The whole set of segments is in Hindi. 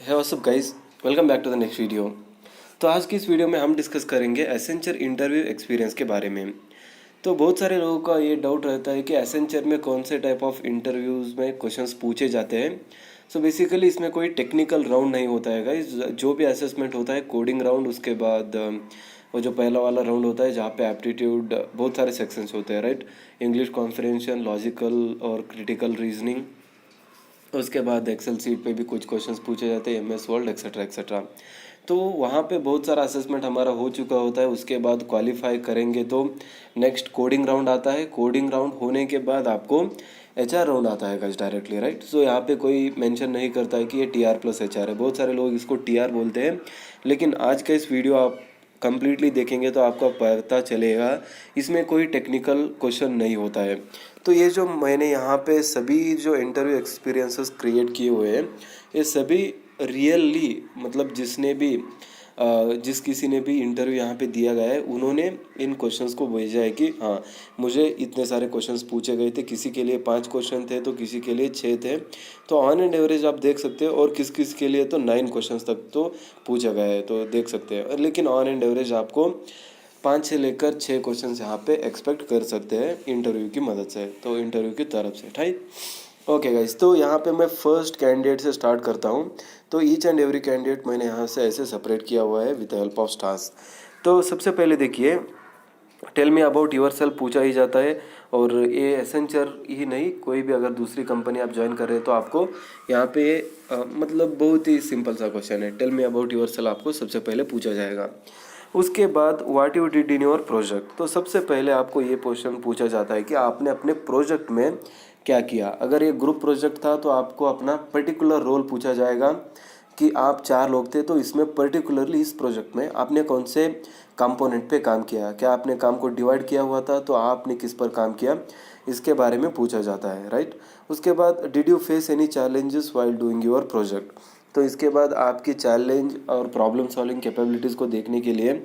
है what's up guys, welcome back to the next video. तो आज की इस वीडियो में हम डिस्कस करेंगे एसेंचर इंटरव्यू एक्सपीरियंस के बारे में। तो बहुत सारे लोगों का ये डाउट रहता है कि एसेंचर में कौन से टाइप ऑफ इंटरव्यूज़ में क्वेश्चंस पूछे जाते हैं। सो बेसिकली इसमें कोई टेक्निकल राउंड नहीं होता है गाइस। जो भी असेसमेंट होता है कोडिंग राउंड, उसके बाद वो जो पहला वाला राउंड होता है जहाँ पे एप्टीट्यूड बहुत सारे सेक्शंस होते हैं, राइट। इंग्लिश कॉन्फ्रेंशन, लॉजिकल और क्रिटिकल रीजनिंग। उसके बाद एक्सेल सीट पे भी कुछ क्वेश्चंस पूछे जाते हैं, एमएस वर्ल्ड एक्सेट्रा एक्सेट्रा। तो वहाँ पे बहुत सारा असेसमेंट हमारा हो चुका होता है। उसके बाद क्वालिफाई करेंगे तो नेक्स्ट कोडिंग राउंड आता है। कोडिंग राउंड होने के बाद आपको एचआर राउंड आता है गाइस डायरेक्टली, राइट। सो यहाँ पे कोई मेंशन नहीं करता है कि ये टीआर प्लस एचआर है। बहुत सारे लोग इसको टीआर बोलते हैं, लेकिन आज का इस वीडियो आप कंप्लीटली देखेंगे तो आपको पता चलेगा इसमें कोई टेक्निकल क्वेश्चन नहीं होता है। तो ये जो मैंने यहाँ पे सभी जो इंटरव्यू एक्सपीरियंसेस क्रिएट किए हुए हैं, ये सभी रियली मतलब जिस किसी ने भी इंटरव्यू यहाँ पे दिया गया है, उन्होंने इन क्वेश्चंस को भेजा है कि हाँ मुझे इतने सारे क्वेश्चंस पूछे गए थे। किसी के लिए 5 क्वेश्चन थे तो किसी के लिए 6 थे। तो ऑन एंड एवरेज आप देख सकते हो, और किस किस के लिए तो 9 क्वेश्चंस तक तो पूछा गया है, तो देख सकते हैं। लेकिन ऑन एंड एवरेज आपको 5 से लेकर 6 क्वेश्चंस यहाँ पे एक्सपेक्ट कर सकते हैं इंटरव्यू की मदद से, तो इंटरव्यू की तरफ से, ठीक। ओके गाइस, तो यहाँ पे मैं फर्स्ट कैंडिडेट से स्टार्ट करता हूँ। तो ईच एंड एवरी कैंडिडेट मैंने यहाँ से ऐसे सेपरेट किया हुआ है विद हेल्प ऑफ स्टार्स। तो सबसे पहले देखिए, tell me about yourself पूछा ही जाता है। और ये एसेंचर ही नहीं, कोई भी अगर दूसरी कंपनी आप ज्वाइन कर रहे हैं तो आपको यहाँ पे मतलब बहुत ही सिंपल सा क्वेश्चन है, tell me about yourself आपको सबसे पहले पूछा जाएगा। उसके बाद what you did in your project. तो सबसे पहले आपको ये क्वेश्चन पूछा जाता है कि आपने अपने प्रोजेक्ट में क्या किया। अगर ये ग्रुप प्रोजेक्ट था तो आपको अपना पर्टिकुलर रोल पूछा जाएगा कि आप 4 लोग थे, तो इसमें पर्टिकुलरली इस प्रोजेक्ट में आपने कौन से कंपोनेंट पे काम किया, क्या आपने काम को डिवाइड किया हुआ था, तो आपने किस पर काम किया, इसके बारे में पूछा जाता है, राइट। उसके बाद did you face any challenges while doing your project. तो इसके बाद आपकी चैलेंज और प्रॉब्लम सॉल्विंग कैपेबिलिटीज़ को देखने के लिए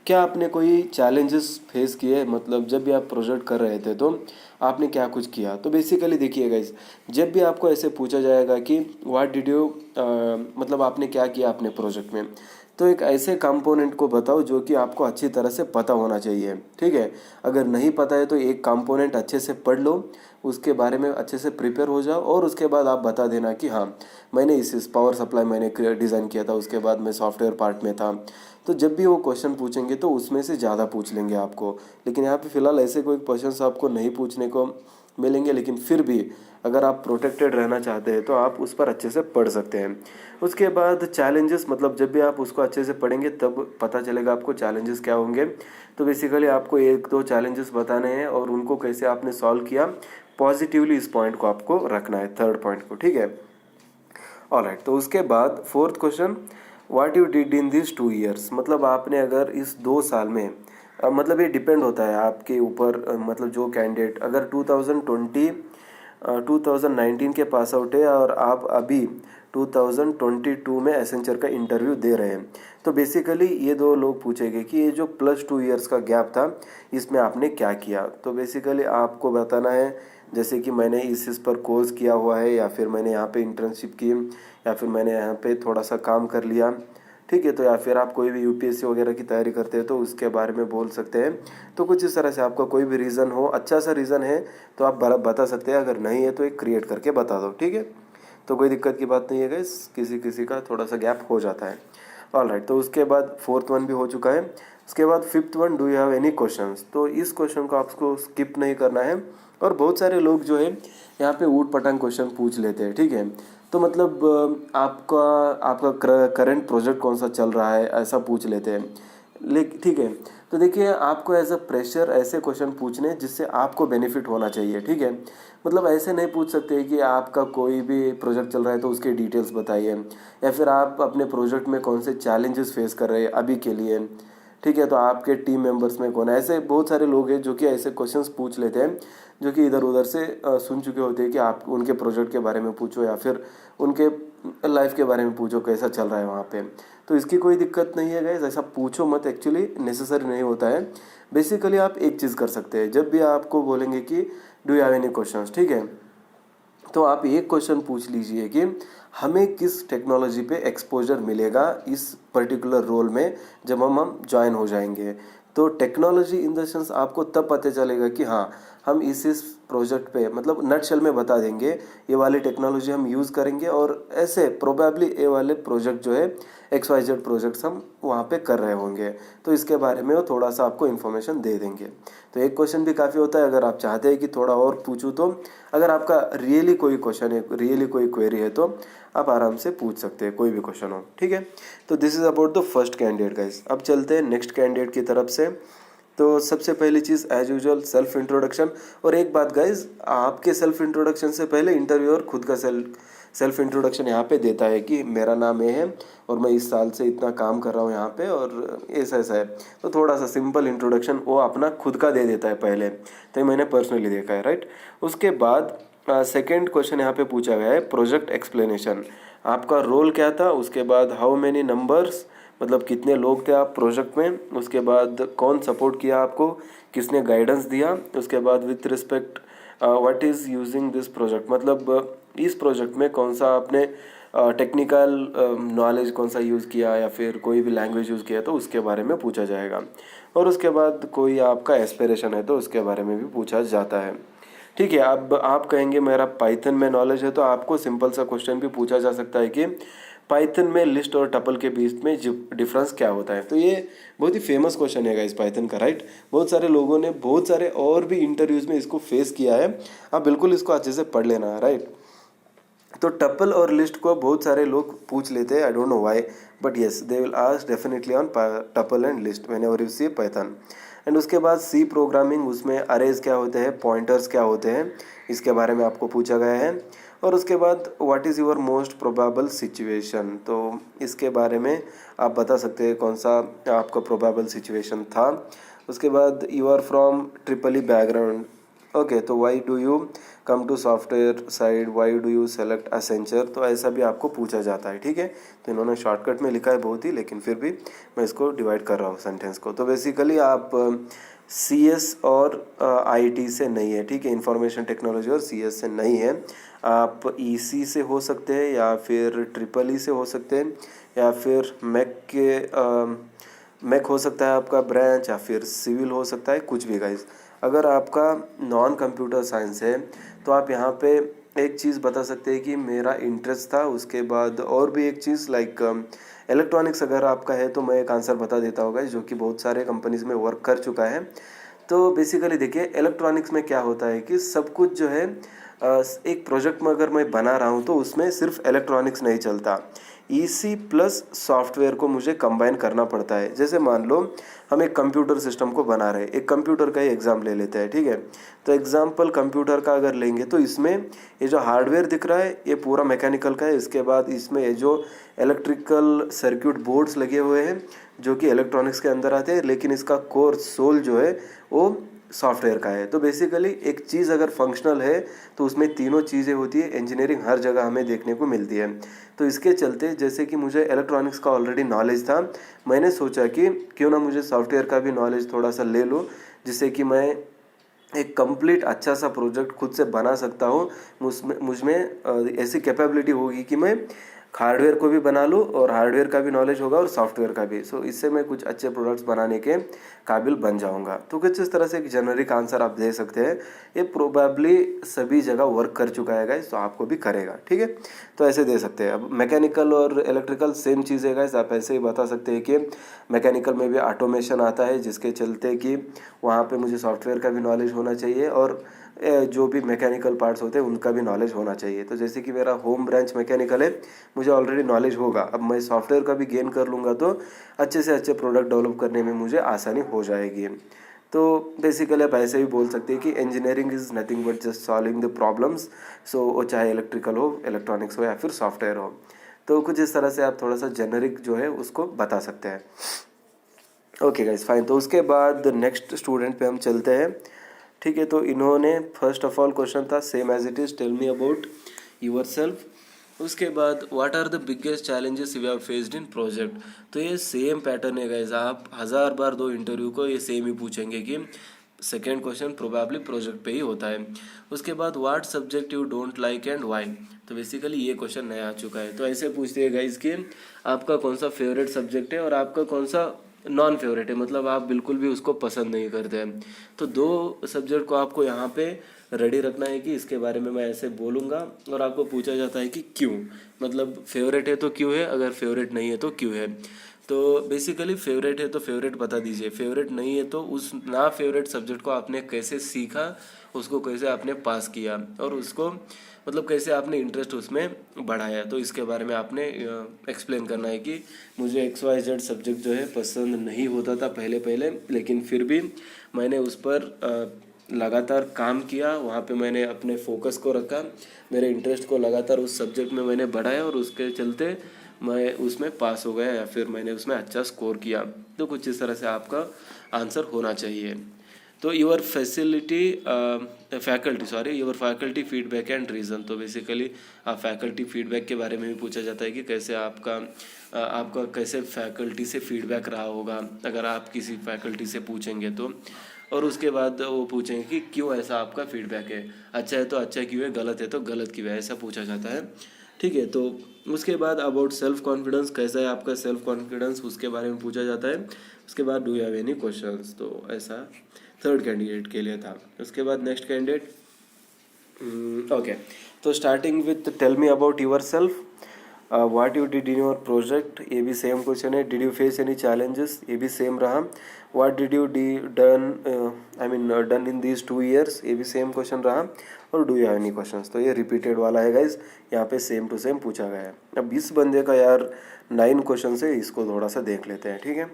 क्या आपने कोई चैलेंजेस फेस किए, मतलब जब भी आप प्रोजेक्ट कर रहे थे तो आपने क्या कुछ किया। तो बेसिकली देखिए गाइस, जब भी आपको ऐसे पूछा जाएगा कि व्हाट डिड यू मतलब आपने क्या किया अपने प्रोजेक्ट में, तो एक ऐसे कंपोनेंट को बताओ जो कि आपको अच्छी तरह से पता होना चाहिए, ठीक है। अगर नहीं पता है तो एक कंपोनेंट अच्छे से पढ़ लो, उसके बारे में अच्छे से प्रिपेयर हो जाओ, और उसके बाद आप बता देना कि हाँ मैंने इस पावर सप्लाई मैंने डिज़ाइन किया था, उसके बाद मैं सॉफ्टवेयर पार्ट में था। तो जब भी वो क्वेश्चन पूछेंगे तो उसमें से ज़्यादा पूछ लेंगे आपको। लेकिन यहाँ पे फ़िलहाल ऐसे कोई क्वेश्चंस आपको नहीं पूछने को मिलेंगे, लेकिन फिर भी अगर आप प्रोटेक्टेड रहना चाहते हैं तो आप उस पर अच्छे से पढ़ सकते हैं। उसके बाद चैलेंजेस, मतलब जब भी आप उसको अच्छे से पढ़ेंगे तब पता चलेगा आपको चैलेंजेस क्या होंगे। तो बेसिकली आपको 1-2 चैलेंजेस बताने हैं और उनको कैसे आपने सॉल्व किया, पॉजिटिवली इस पॉइंट को आपको रखना है, थर्ड पॉइंट को, ठीक है। ऑलराइट, तो उसके बाद fourth question, what you did in this 2 years. मतलब आपने अगर इस 2 साल में मतलब ये डिपेंड होता है आपके ऊपर, मतलब जो कैंडिडेट अगर 2019 के पास आउट है और आप अभी 2022 में एसेंचर का इंटरव्यू दे रहे हैं, तो बेसिकली ये 2 लोग पूछेंगे कि ये जो प्लस 2 ईयर्स का गैप था इसमें आपने क्या किया। तो बेसिकली आपको बताना है जैसे कि मैंने इस पर कोर्स किया हुआ है, या फिर मैंने यहाँ पे इंटर्नशिप की, या फिर मैंने यहाँ पे थोड़ा सा काम कर लिया, ठीक है। तो या फिर आप कोई भी यूपीएससी वगैरह की तैयारी करते हैं तो उसके बारे में बोल सकते हैं। तो कुछ इस तरह से आपका कोई भी रीज़न हो, अच्छा सा रीज़न है तो आप बता सकते हैं, अगर नहीं है तो एक क्रिएट करके बता दो, ठीक है। तो कोई दिक्कत की बात नहीं है गाइस, किसी किसी का थोड़ा सा गैप हो जाता है। ऑलराइट, तो उसके बाद फोर्थ वन भी हो चुका है। उसके बाद fifth one, do you have any questions. तो इस क्वेश्चन को आपको स्किप नहीं करना है। और बहुत सारे लोग जो है यहाँ पे ऊट पटांग क्वेश्चन पूछ लेते हैं, ठीक है। तो मतलब आपका करंट प्रोजेक्ट कौन सा चल रहा है ऐसा पूछ लेते हैं, लेकिन ठीक है। तो देखिए, आपको एज अ प्रेशर ऐसे क्वेश्चन पूछने जिससे आपको बेनिफिट होना चाहिए, ठीक है। मतलब ऐसे नहीं पूछ सकते कि आपका कोई भी प्रोजेक्ट चल रहा है तो उसके डिटेल्स बताइए, या फिर आप अपने प्रोजेक्ट में कौन से चैलेंजेस फेस कर रहे हैं अभी के लिए, ठीक है। तो आपके टीम मेंबर्स में कौन है, ऐसे बहुत सारे लोग हैं जो कि ऐसे क्वेश्चंस पूछ लेते हैं, जो कि इधर उधर से सुन चुके होते हैं कि आप उनके प्रोजेक्ट के बारे में पूछो, या फिर उनके लाइफ के बारे में पूछो कैसा चल रहा है वहाँ पे। तो इसकी कोई दिक्कत नहीं है गाइस, ऐसा पूछो मत, एक्चुअली नेसेसरी नहीं होता है। बेसिकली आप एक चीज़ कर सकते हैं, जब भी आपको बोलेंगे कि do you have any questions, ठीक है, तो आप एक क्वेश्चन पूछ लीजिए कि हमें किस टेक्नोलॉजी पे एक्सपोजर मिलेगा इस पर्टिकुलर रोल में जब हम ज्वाइन हो जाएंगे। तो टेक्नोलॉजी इन द सेंस आपको तब पता चलेगा कि हाँ, हम इस प्रोजेक्ट पे मतलब नटशेल में बता देंगे ये वाली टेक्नोलॉजी हम यूज़ करेंगे और ऐसे प्रोबेबली ये वाले प्रोजेक्ट जो है XYZ प्रोजेक्ट्स हम वहाँ पे कर रहे होंगे। तो इसके बारे में वो थोड़ा सा आपको इन्फॉर्मेशन दे देंगे। तो एक क्वेश्चन भी काफ़ी होता है। अगर आप चाहते हैं कि थोड़ा और पूछूं तो अगर आपका रियली कोई क्वेश्चन है, रियली कोई क्वेरी है, तो आप आराम से पूछ सकते हैं, कोई भी क्वेश्चन हो, ठीक है। तो this is about the first candidate guys. अब चलते हैं नेक्स्ट कैंडिडेट की तरफ से। तो सबसे पहली चीज़ एज यूजुअल सेल्फ इंट्रोडक्शन। और एक बात गाइज, आपके सेल्फ इंट्रोडक्शन से पहले इंटरव्यूअर खुद का सेल्फ इंट्रोडक्शन यहाँ पे देता है कि मेरा नाम ये है और मैं इस साल से इतना काम कर रहा हूँ यहाँ पे और ऐसा ऐसा है। तो थोड़ा सा सिंपल इंट्रोडक्शन वो अपना खुद का दे देता है पहले। तो ये मैंने पर्सनली देखा है, राइट। उसके बाद सेकेंड क्वेश्चन यहाँ पे पूछा गया है प्रोजेक्ट एक्सप्लेनेशन। आपका रोल क्या था, उसके बाद हाउ मेनी नंबर्स मतलब कितने लोग थे आप प्रोजेक्ट में, उसके बाद कौन सपोर्ट किया आपको, किसने गाइडेंस दिया, उसके बाद with respect what is using this project मतलब इस प्रोजेक्ट में कौन सा आपने टेक्निकल नॉलेज कौन सा यूज़ किया या फिर कोई भी लैंग्वेज यूज़ किया तो उसके बारे में पूछा जाएगा। और उसके बाद कोई आपका एस्पिरेशन है तो उसके बारे में भी पूछा जाता है, ठीक है। अब आप कहेंगे मेरा पाइथन में नॉलेज है, तो आपको सिंपल सा क्वेश्चन भी पूछा जा सकता है कि पाइथन में लिस्ट और टपल के बीच में डिफरेंस क्या होता है। तो ये बहुत ही फेमस क्वेश्चन है गाइस पाइथन का, राइट। बहुत सारे लोगों ने बहुत सारे और भी इंटरव्यूज़ में इसको फेस किया है। आप बिल्कुल इसको अच्छे से पढ़ लेना, राइट। तो टपल और लिस्ट को बहुत सारे लोग पूछ लेते हैं, I don't know why, but yes they will ask definitely on tuple and list whenever you see Python. And उसके बाद सी प्रोग्रामिंग, उसमें अरेज क्या होते हैं, पॉइंटर्स क्या होते हैं, इसके बारे में आपको पूछा गया है। और उसके बाद what is your most probable situation, तो इसके बारे में आप बता सकते हैं कौन सा आपका प्रोबेबल सिचुएशन था। उसके बाद you are from triple E background, okay, तो why do you come to software side, why do you select Accenture, तो ऐसा भी आपको पूछा जाता है, ठीक है। तो इन्होंने शॉर्टकट में लिखा है बहुत ही, लेकिन फिर भी मैं इसको डिवाइड कर रहा हूँ सेंटेंस को। तो बेसिकली आप CS और IT से नहीं है, ठीक है, इंफॉर्मेशन टेक्नोलॉजी और CS से नहीं है। आप EC से हो सकते हैं या फिर ट्रिपल E से हो सकते हैं या फिर मैक हो सकता है आपका ब्रांच, या फिर सिविल हो सकता है, कुछ भी गाइज। अगर आपका नॉन कंप्यूटर साइंस है तो आप यहाँ पे एक चीज़ बता सकते हैं कि मेरा इंटरेस्ट था। उसके बाद और भी एक चीज़ लाइक इलेक्ट्रॉनिक्स अगर आपका है तो मैं एक आंसर बता देता होगा जो कि बहुत सारे कंपनीज में वर्क कर चुका है। तो बेसिकली देखिए इलेक्ट्रॉनिक्स में क्या होता है कि सब कुछ जो है एक प्रोजेक्ट में अगर मैं बना रहा हूँ तो उसमें सिर्फ इलेक्ट्रॉनिक्स नहीं चलता, EC प्लस सॉफ्टवेयर को मुझे कंबाइन करना पड़ता है। जैसे मान लो हम एक कंप्यूटर सिस्टम को बना रहे हैं, एक कंप्यूटर का ही एग्जाम ले लेते हैं, ठीक है। तो एग्जाम्पल कंप्यूटर का अगर लेंगे तो इसमें ये जो हार्डवेयर दिख रहा है ये पूरा मैकेनिकल का है। इसके बाद इसमें ये जो इलेक्ट्रिकल सर्किट बोर्ड्स लगे हुए हैं जो कि इलेक्ट्रॉनिक्स के अंदर आते हैं, लेकिन इसका कोर सोल जो है वो सॉफ्टवेयर का है। तो बेसिकली एक चीज़ अगर फंक्शनल है तो उसमें तीनों चीज़ें होती है। इंजीनियरिंग हर जगह हमें देखने को मिलती है। तो इसके चलते जैसे कि मुझे इलेक्ट्रॉनिक्स का ऑलरेडी नॉलेज था, मैंने सोचा कि क्यों ना मुझे सॉफ्टवेयर का भी नॉलेज थोड़ा सा ले लूँ, जिससे कि मैं एक कंप्लीट अच्छा सा प्रोजेक्ट खुद से बना सकता हूँ। मुझमें ऐसी कैपेबिलिटी होगी कि मैं हार्डवेयर को भी बना लूँ और हार्डवेयर का भी नॉलेज होगा और सॉफ्टवेयर का भी। सो इससे मैं कुछ अच्छे प्रोडक्ट्स बनाने के काबिल बन जाऊँगा। तो कुछ इस तरह से एक जेनरिक आंसर आप दे सकते हैं। ये प्रोबेबली सभी जगह वर्क कर चुका है गाइस, तो आपको भी करेगा, ठीक है। तो ऐसे दे सकते हैं। अब मैकेनिकल और इलेक्ट्रिकल सेम चीज़ है गाइस, आप ऐसे ही बता सकते हैं कि मैकेनिकल में भी ऑटोमेशन आता है जिसके चलते कि वहाँ पे मुझे सॉफ्टवेयर का भी नॉलेज होना चाहिए और जो भी मैकेनिकल पार्ट्स होते हैं उनका भी नॉलेज होना चाहिए। तो जैसे कि मेरा होम ब्रांच मैकेनिकल है, मुझे ऑलरेडी नॉलेज होगा। अब मैं सॉफ्टवेयर का भी गेन कर लूँगा तो अच्छे से अच्छे प्रोडक्ट डेवलप करने में मुझे आसानी हो जाएगी। तो बेसिकली आप ऐसे भी बोल सकते हैं कि engineering is nothing but just solving the problems. So वो चाहे इलेक्ट्रिकल हो, इलेक्ट्रॉनिक्स हो या फिर सॉफ्टवेयर हो। तो कुछ इस तरह से आप थोड़ा सा जेनरिक जो है उसको बता सकते हैं। Okay guys fine. तो उसके बाद नेक्स्ट स्टूडेंट पे हम चलते हैं, ठीक है। तो इन्होंने फर्स्ट ऑफ ऑल क्वेश्चन था same as it is, tell me about yourself. उसके बाद what are the biggest challenges you have faced in project. तो ये सेम पैटर्न है गाइस, आप 1000 बार दो इंटरव्यू को ये सेम ही पूछेंगे कि सेकेंड क्वेश्चन प्रोबेबली प्रोजेक्ट पे ही होता है। उसके बाद what subject you don't like and why. तो बेसिकली ये क्वेश्चन नया आ चुका है। तो ऐसे पूछते हैं गाइस कि आपका कौन सा फेवरेट सब्जेक्ट है और आपका कौन सा नॉन फेवरेट है, मतलब आप बिल्कुल भी उसको पसंद नहीं करते हैं। तो दो सब्जेक्ट को आपको यहाँ पे रेडी रखना है कि इसके बारे में मैं ऐसे बोलूँगा, और आपको पूछा जाता है कि क्यों, मतलब फेवरेट है तो क्यों है, अगर फेवरेट नहीं है तो क्यों है। तो बेसिकली फेवरेट है तो फेवरेट बता दीजिए, फेवरेट नहीं है तो उस ना फेवरेट सब्जेक्ट को आपने कैसे सीखा, उसको कैसे आपने पास किया, और उसको मतलब कैसे आपने इंटरेस्ट उसमें बढ़ाया। तो इसके बारे में आपने एक्सप्लेन करना है कि मुझे XYZ सब्जेक्ट जो है पसंद नहीं होता था पहले पहले, लेकिन फिर भी मैंने उस पर लगातार काम किया, वहाँ पे मैंने अपने फोकस को रखा, मेरे इंटरेस्ट को लगातार उस सब्जेक्ट में मैंने बढ़ाया, और उसके चलते मैं उसमें पास हो गया या फिर मैंने उसमें अच्छा स्कोर किया। तो कुछ इस तरह से आपका आंसर होना चाहिए। तो your faculty feedback and reason. तो बेसिकली फैकल्टी फीडबैक के बारे में भी पूछा जाता है कि कैसे आपका कैसे फैकल्टी से फीडबैक रहा होगा, अगर आप किसी फैकल्टी से पूछेंगे तो। और उसके बाद वो पूछेंगे कि क्यों ऐसा आपका फीडबैक है, अच्छा है तो अच्छा क्यों है, गलत है तो गलत क्यों है, ऐसा पूछा जाता है। ठीक है। तो उसके बाद अबाउट सेल्फ कॉन्फिडेंस, कैसा है आपका सेल्फ कॉन्फिडेंस, उसके बारे में पूछा जाता है। उसके बाद do you have any questions, तो ऐसा थर्ड कैंडिडेट के लिए था। उसके बाद नेक्स्ट कैंडिडेट, ओके। तो starting with tell me about yourself, what you did in your project, ये भी सेम क्वेश्चन है। Did you face any challenges, ये भी सेम रहा। What did you done in these 2 years, ये भी सेम क्वेश्चन रहा। और do you have any questions, तो ये रिपीटेड वाला है गाइज, यहाँ पे सेम टू सेम पूछा गया है। अब इस बंदे का यार 9 क्वेश्चन है, इसको थोड़ा सा देख लेते हैं, ठीक है।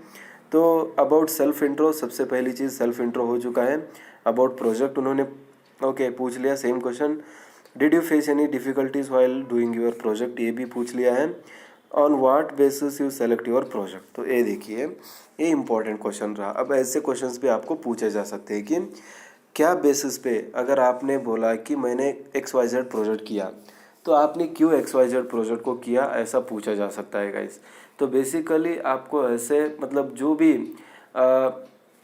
तो अबाउट सेल्फ इंट्रो, सबसे पहली चीज़ सेल्फ इंट्रो हो चुका है। अबाउट प्रोजेक्ट उन्होंने पूछ लिया, same question. Did you face any difficulties while doing your project, ये भी पूछ लिया है। On what basis you select your project, तो ये देखिए ये इंपॉर्टेंट क्वेश्चन रहा। अब ऐसे क्वेश्चंस भी आपको पूछे जा सकते हैं कि क्या बेसिस पे, अगर आपने बोला कि मैंने XYZ प्रोजेक्ट किया, तो आपने क्यों XYZ प्रोजेक्ट को किया, ऐसा पूछा जा सकता है गाइस। तो बेसिकली आपको ऐसे मतलब जो भी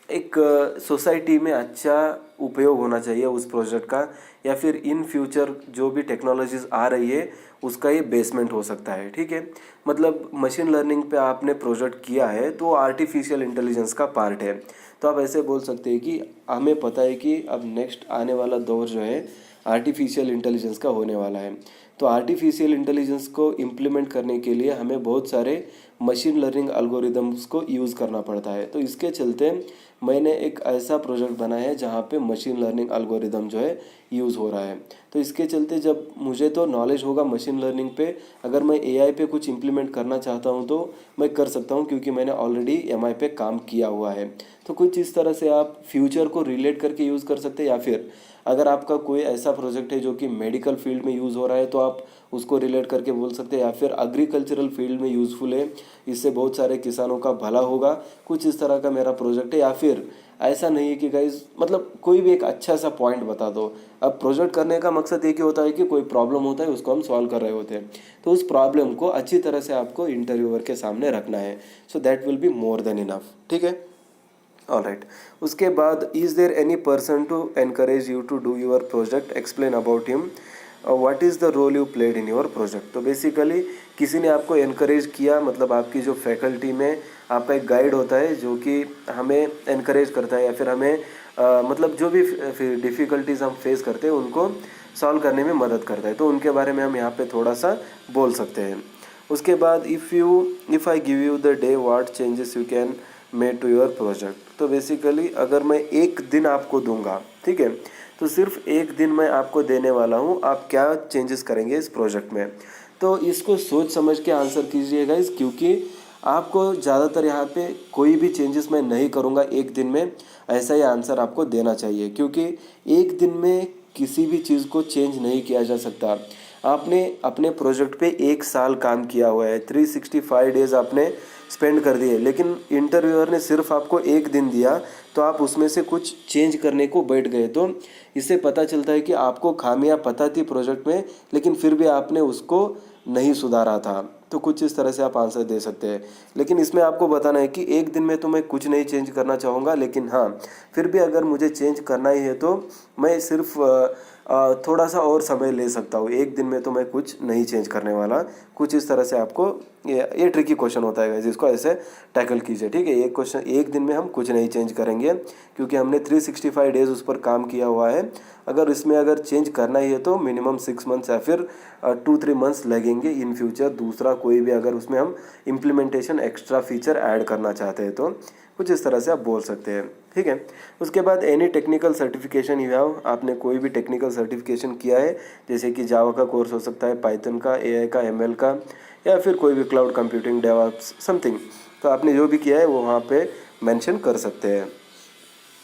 एक सोसाइटी में अच्छा उपयोग होना चाहिए उस प्रोजेक्ट का, या फिर इन फ्यूचर जो भी टेक्नोलॉजीज आ रही है उसका ये बेसमेंट हो सकता है, ठीक है। मतलब मशीन लर्निंग पे आपने प्रोजेक्ट किया है तो आर्टिफिशियल इंटेलिजेंस का पार्ट है। तो आप ऐसे बोल सकते हैं कि हमें पता है कि अब नेक्स्ट आने वाला दौर जो है आर्टिफिशियल इंटेलिजेंस का होने वाला है। तो आर्टिफिशियल इंटेलिजेंस को इम्प्लीमेंट करने के लिए हमें बहुत सारे मशीन लर्निंग एल्गोरिदम्स को यूज़ करना पड़ता है। तो इसके चलते मैंने एक ऐसा प्रोजेक्ट बनाया है जहाँ पे मशीन लर्निंग एल्गोरिदम जो है यूज़ हो रहा है। तो इसके चलते जब मुझे तो नॉलेज होगा मशीन लर्निंग पे, अगर मैं AI पे कुछ इम्प्लीमेंट करना चाहता हूँ तो मैं कर सकता हूँ, क्योंकि मैंने ऑलरेडी MI पे काम किया हुआ है। तो कुछ इस तरह से आप फ्यूचर को रिलेट करके यूज़ कर सकते हैं, या फिर अगर आपका कोई ऐसा प्रोजेक्ट है जो कि मेडिकल फील्ड में यूज़ हो रहा है तो आप उसको रिलेट करके बोल सकते हैं, या फिर एग्रीकल्चरल फील्ड में यूज़फुल है, इससे बहुत सारे किसानों का भला होगा, कुछ इस तरह का मेरा प्रोजेक्ट है। या फिर ऐसा नहीं है कि गाइज मतलब कोई भी एक अच्छा सा पॉइंट बता दो। अब प्रोजेक्ट करने का मकसद एक ही होता है कि कोई प्रॉब्लम होता है उसको हम सॉल्व कर रहे होते हैं, तो उस प्रॉब्लम को अच्छी तरह से आपको इंटरव्यूअर के सामने रखना है। So that will be more than enough, ठीक है। ऑलराइट। उसके बाद is there any person to encourage you to do your project, explain about him, what is the role you played in your project. तो बेसिकली किसी ने आपको एनकरेज किया, मतलब आपकी जो फैकल्टी में आपका एक गाइड होता है जो कि हमें एनकरेज करता है, या फिर हमें मतलब जो भी डिफ़िकल्टीज़ हम फेस करते हैं उनको सॉल्व करने में मदद करता है। तो उनके बारे में हम यहाँ पे थोड़ा सा बोल सकते हैं। उसके बाद if I give you the day what changes you can made to your project. तो बेसिकली अगर मैं एक दिन आपको दूंगा, ठीक है, तो सिर्फ एक दिन मैं आपको देने वाला हूँ, आप क्या चेंजेस करेंगे इस प्रोजेक्ट में। तो इसको सोच समझ के आंसर कीजिएगा इस, क्योंकि आपको ज़्यादातर यहाँ पे कोई भी चेंजेस मैं नहीं करूँगा एक दिन में, ऐसा ही आंसर आपको देना चाहिए, क्योंकि एक दिन में किसी भी चीज़ को चेंज नहीं किया जा सकता। आपने अपने प्रोजेक्ट पे 1 साल काम किया हुआ है, 365 डेज़ आपने स्पेंड कर दिए, लेकिन इंटरव्यूअर ने सिर्फ आपको एक दिन दिया तो आप उसमें से कुछ चेंज करने को बैठ गए। तो इससे पता चलता है कि आपको खामियां पता थी प्रोजेक्ट में, लेकिन फिर भी आपने उसको नहीं सुधारा था। तो कुछ इस तरह से आप आंसर दे सकते हैं। लेकिन इसमें आपको बताना है कि एक दिन में तो मैं कुछ नहीं चेंज करना चाहूँगा, लेकिन हाँ फिर भी अगर मुझे चेंज करना ही है तो मैं सिर्फ थोड़ा सा और समय ले सकता हूँ, एक दिन में तो मैं कुछ नहीं चेंज करने वाला। कुछ इस तरह से आपको ये ट्रिकी क्वेश्चन होता है जिसको ऐसे टैकल कीजिए, ठीक है। एक क्वेश्चन, एक दिन में हम कुछ नहीं चेंज करेंगे क्योंकि हमने 365 डेज उस पर काम किया हुआ है। अगर इसमें अगर चेंज करना ही है तो मिनिमम 6 मंथ्स या फिर 2-3 मंथ्स लगेंगे इन फ्यूचर। दूसरा कोई भी अगर उसमें हम इम्प्लीमेंटेशन एक्स्ट्रा फीचर ऐड करना चाहते हैं तो कुछ इस तरह से आप बोल सकते हैं, ठीक है। उसके बाद any technical certification you have, आपने कोई भी टेक्निकल सर्टिफिकेशन किया है, जैसे कि जावा का कोर्स हो सकता है, पाइथन का, एआई का, एमएल का, या फिर कोई भी क्लाउड कंप्यूटिंग, डेवऑप्स समथिंग, तो आपने जो भी किया है वो वहाँ पे मेंशन कर सकते हैं।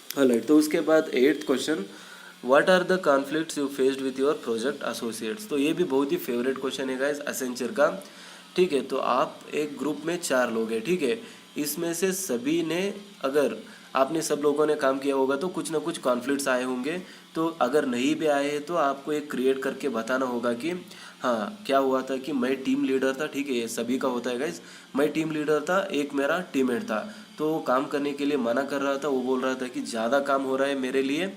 ऑलराइट, तो उसके बाद 8th question, what are the conflicts you faced with your project associates. तो ये भी बहुत ही फेवरेट क्वेश्चन है गाइस एसेंचर का, ठीक है। तो आप एक ग्रुप में 4 लोग हैं, ठीक है। इसमें से सभी ने, अगर आपने सब लोगों ने काम किया होगा तो कुछ ना कुछ कॉन्फ्लिक्ट्स आए होंगे। तो अगर नहीं भी आए हैं तो आपको एक क्रिएट करके बताना होगा कि हाँ क्या हुआ था, कि मैं टीम लीडर था, ठीक है। ये सभी का होता है गाइस। मैं टीम लीडर था, एक मेरा टीममेट था, तो वो काम करने के लिए मना कर रहा था। वो बोल रहा था कि ज़्यादा काम हो रहा है मेरे लिए,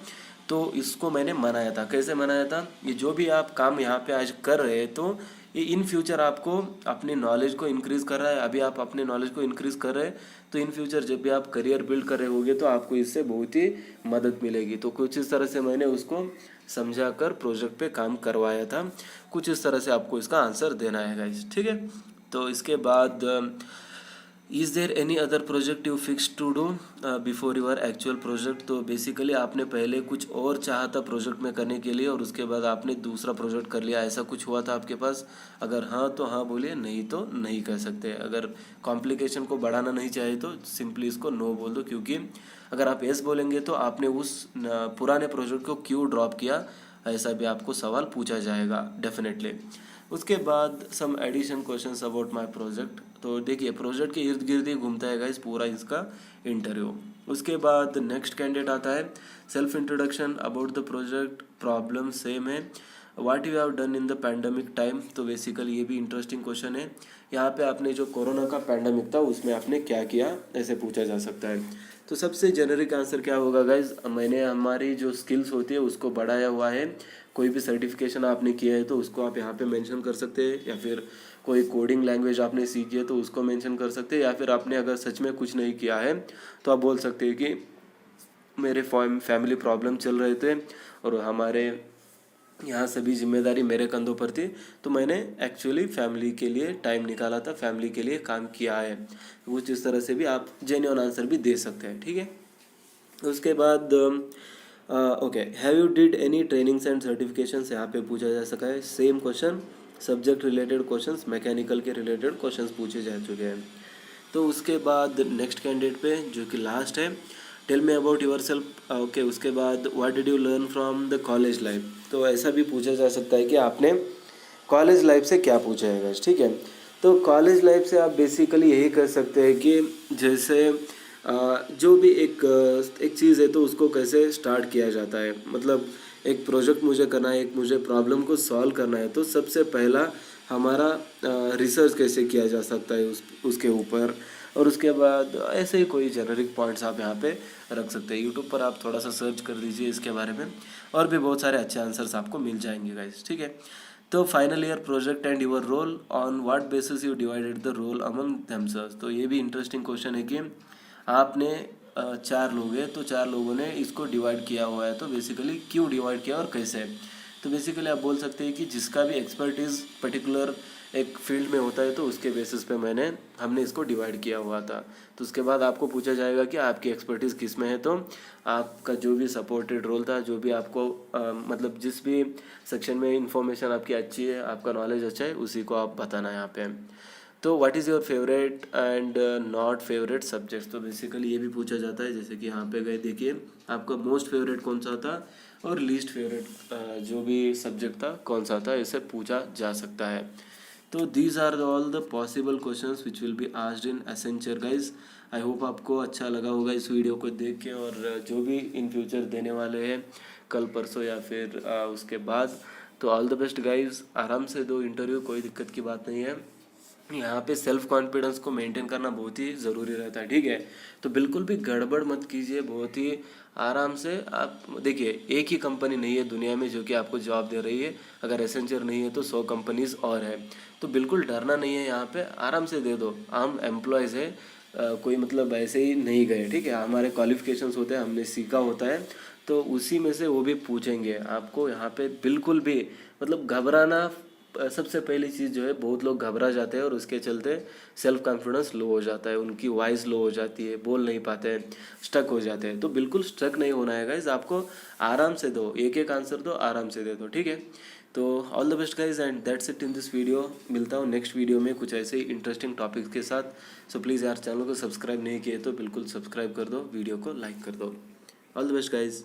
तो इसको मैंने मनाया था। कैसे मनाया था, ये जो भी आप काम यहाँ पे आज कर रहे हैं तो ये इन फ्यूचर आपको अपनी नॉलेज को इंक्रीज़ कर रहा है। अभी आप अपने नॉलेज को इंक्रीज़ कर रहे हैं, तो इन फ्यूचर जब भी आप करियर बिल्ड कर रहे होगे तो आपको इससे बहुत ही मदद मिलेगी। तो कुछ इस तरह से मैंने उसको समझा कर प्रोजेक्ट पे काम करवाया था। कुछ इस तरह से आपको इसका आंसर देना है गाइस, ठीक है। तो इसके बाद is there any other project you fix to do before your actual project. तो बेसिकली आपने पहले कुछ और चाहा था प्रोजेक्ट में करने के लिए और उसके बाद आपने दूसरा प्रोजेक्ट कर लिया, ऐसा कुछ हुआ था आपके पास? अगर हाँ तो हाँ बोलिए, नहीं तो नहीं कह सकते। अगर कॉम्प्लिकेशन को बढ़ाना नहीं चाहे तो सिंपली इसको नो बोल दो, क्योंकि अगर आप यस बोलेंगे तो आपने उस पुराने प्रोजेक्ट को क्यों ड्रॉप किया, ऐसा भी आपको सवाल पूछा जाएगा डेफिनेटली। उसके बाद some addition questions about my project. तो देखिए प्रोजेक्ट के इर्द गिर्द ही घूमता है गाइस पूरा इसका इंटरव्यू। उसके बाद नेक्स्ट कैंडिडेट आता है self introduction about the project, problem same है, what you have done in the pandemic time. तो बेसिकली ये भी इंटरेस्टिंग क्वेश्चन है। यहाँ पे आपने जो कोरोना का पैंडमिक था उसमें आपने क्या किया, ऐसे पूछा जा सकता है। तो सबसे जेनरिक आंसर क्या होगा गाइज, मैंने हमारी जो स्किल्स होती है उसको बढ़ाया हुआ है। कोई भी सर्टिफिकेशन आपने किया है तो उसको आप यहाँ पे मेंशन कर सकते हैं, या फिर कोई कोडिंग लैंग्वेज आपने सीखी है तो उसको मेंशन कर सकते हैं, या फिर आपने अगर सच में कुछ नहीं किया है तो आप बोल सकते हैं कि मेरे फैमिली प्रॉब्लम चल रहे थे और हमारे यहाँ सभी जिम्मेदारी मेरे कंधों पर थी, तो मैंने एक्चुअली फैमिली के लिए टाइम निकाला था, फैमिली के लिए काम किया है। कुछ इस तरह से भी आप जेन्युइन आंसर भी दे सकते हैं, ठीक है। उसके बाद okay, have you did any trainings and certifications, यहाँ पे पूछा जा सका है। Same question, subject related questions, mechanical के रिलेटेड क्वेश्चंस पूछे जा चुके हैं। तो उसके बाद नेक्स्ट कैंडिडेट पे जो कि लास्ट है, tell me about yourself. Okay, उसके बाद what did you learn from the college life. तो ऐसा भी पूछा जा सकता है कि आपने कॉलेज लाइफ से क्या पूछा है, ठीक है। तो कॉलेज लाइफ से आप बेसिकली यही कर सकते हैं कि जैसे जो भी एक चीज़ है तो उसको कैसे स्टार्ट किया जाता है। मतलब एक प्रोजेक्ट मुझे करना है, एक मुझे प्रॉब्लम को सॉल्व करना है, तो सबसे पहला हमारा रिसर्च कैसे किया जा सकता है उसके ऊपर। और उसके बाद ऐसे ही कोई जेनरिक पॉइंट्स आप यहाँ पे रख सकते हैं। यूट्यूब पर आप थोड़ा सा सर्च कर दीजिए इसके बारे में, और भी बहुत सारे अच्छे आंसर्स आपको मिल जाएंगे गाइस, ठीक है। तो final year project and your role, on what basis you divided the role among themselves. तो ये भी इंटरेस्टिंग क्वेश्चन है कि आपने 4 लोग हैं तो 4 लोगों ने इसको डिवाइड किया हुआ है, तो बेसिकली क्यों डिवाइड किया और कैसे। तो बेसिकली आप बोल सकते हैं कि जिसका भी एक्सपर्टीज़ पर्टिकुलर एक फील्ड में होता है तो उसके बेसिस पे हमने इसको डिवाइड किया हुआ था। तो उसके बाद आपको पूछा जाएगा कि आपकी एक्सपर्टीज़ किस में है, तो आपका जो भी सपोर्टेड रोल था, जो भी आपको मतलब जिस भी सेक्शन में इंफॉर्मेशन आपकी अच्छी है, आपका नॉलेज अच्छा है, उसी को आप बताना यहाँ पे। तो what is your favourite and not favourite subjects. तो बेसिकली ये भी पूछा जाता है, जैसे कि यहाँ पे गए देखिए आपका मोस्ट फेवरेट कौन सा था और लीस्ट फेवरेट जो भी सब्जेक्ट था कौन सा था, इसे पूछा जा सकता है। तो these are all the possible questions which will be asked in Accenture guys. I hope आपको अच्छा लगा होगा इस वीडियो को देख के, और जो भी इन फ्यूचर देने वाले हैं कल परसों या फिर उसके बाद, तो ऑल द बेस्ट गाइज। आराम से दो इंटरव्यू, कोई दिक्कत की बात नहीं है। यहाँ पे सेल्फ कॉन्फिडेंस को मेंटेन करना बहुत ही ज़रूरी रहता है, ठीक है। तो बिल्कुल भी गड़बड़ मत कीजिए, बहुत ही आराम से आप देखिए, एक ही कंपनी नहीं है दुनिया में जो कि आपको जॉब दे रही है। अगर एसेंचर नहीं है तो 100 कंपनीज और है। तो बिल्कुल डरना नहीं है, यहाँ पे आराम से दे दो। हम एम्प्लॉयज़ है, कोई मतलब ऐसे ही नहीं गए, ठीक है। हमारे क्वालिफिकेशंस होते हैं, हमने सीखा होता है, तो उसी में से वो भी पूछेंगे आपको। यहाँ पे बिल्कुल भी मतलब घबराना, सबसे पहली चीज़ जो है, बहुत लोग घबरा जाते हैं और उसके चलते सेल्फ कॉन्फिडेंस लो हो जाता है, उनकी वॉइस लो हो जाती है, बोल नहीं पाते हैं, स्टक हो जाते हैं। तो बिल्कुल स्टक नहीं होना है गाइज, आपको आराम से दो, एक एक आंसर दो, आराम से दे दो, ठीक है। तो all the best guys, and that's it in this video. मिलता हूँ नेक्स्ट वीडियो में कुछ ऐसे ही इंटरेस्टिंग टॉपिक्स के साथ। सो प्लीज़ यार, चैनल को सब्सक्राइब नहीं किए तो बिल्कुल सब्सक्राइब कर दो, वीडियो को लाइक कर दो। All the best guys.